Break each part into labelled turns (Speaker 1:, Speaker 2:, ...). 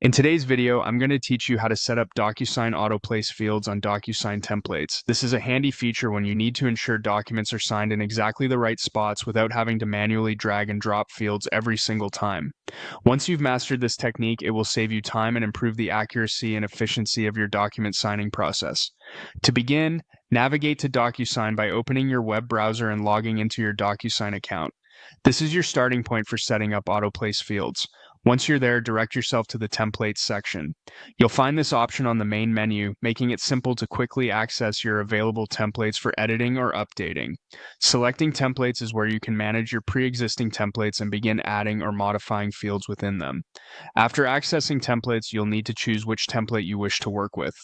Speaker 1: In today's video, I'm going to teach you how to set up DocuSign Autoplace fields on DocuSign templates. This is a handy feature when you need to ensure documents are signed in exactly the right spots without having to manually drag and drop fields every single time. Once you've mastered this technique, it will save you time and improve the accuracy and efficiency of your document signing process. To begin, navigate to DocuSign by opening your web browser and logging into your DocuSign account. This is your starting point for setting up Autoplace fields. Once you're there, direct yourself to the Templates section. You'll find this option on the main menu, making it simple to quickly access your available templates for editing or updating. Selecting templates is where you can manage your pre-existing templates and begin adding or modifying fields within them. After accessing templates, you'll need to choose which template you wish to work with.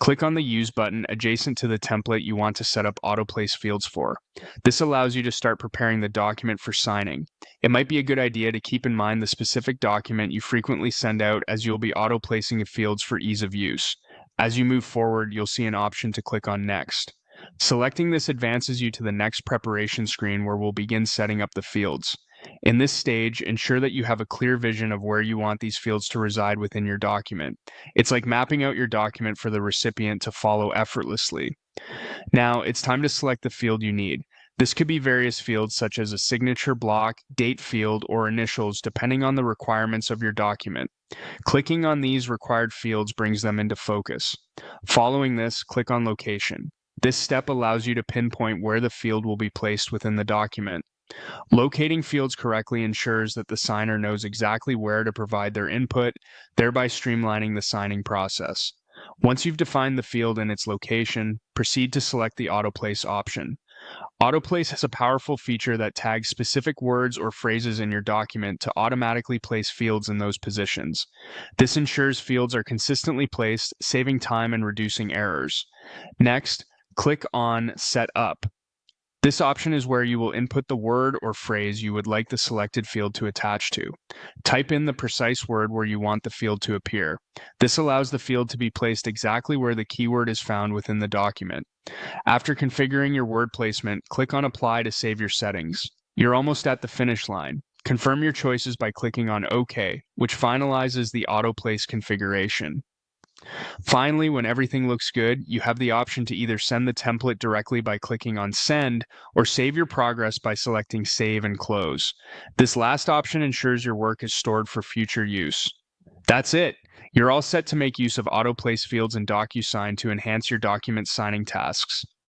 Speaker 1: Click on the Use button adjacent to the template you want to set up Autoplace fields for. This allows you to start preparing the document for signing. It might be a good idea to keep in mind the specific document you frequently send out, as you'll be auto-placing fields for ease of use. As you move forward, you'll see an option to click on Next. Selecting this advances you to the next preparation screen where we'll begin setting up the fields. In this stage, ensure that you have a clear vision of where you want these fields to reside within your document. It's like mapping out your document for the recipient to follow effortlessly. Now, it's time to select the field you need. This could be various fields such as a signature block, date field, or initials, depending on the requirements of your document. Clicking on these required fields brings them into focus. Following this, click on Location. This step allows you to pinpoint where the field will be placed within the document. Locating fields correctly ensures that the signer knows exactly where to provide their input, thereby streamlining the signing process. Once you've defined the field and its location, proceed to select the Autoplace option. Autoplace has a powerful feature that tags specific words or phrases in your document to automatically place fields in those positions. This ensures fields are consistently placed, saving time and reducing errors. Next, click on Set Up. This option is where you will input the word or phrase you would like the selected field to attach to. Type in the precise word where you want the field to appear. This allows the field to be placed exactly where the keyword is found within the document. After configuring your word placement, click on Apply to save your settings. You're almost at the finish line. Confirm your choices by clicking on OK, which finalizes the Autoplace configuration. Finally, when everything looks good, you have the option to either send the template directly by clicking on Send, or save your progress by selecting Save and Close. This last option ensures your work is stored for future use. That's it! You're all set to make use of Autoplace fields in DocuSign to enhance your document signing tasks.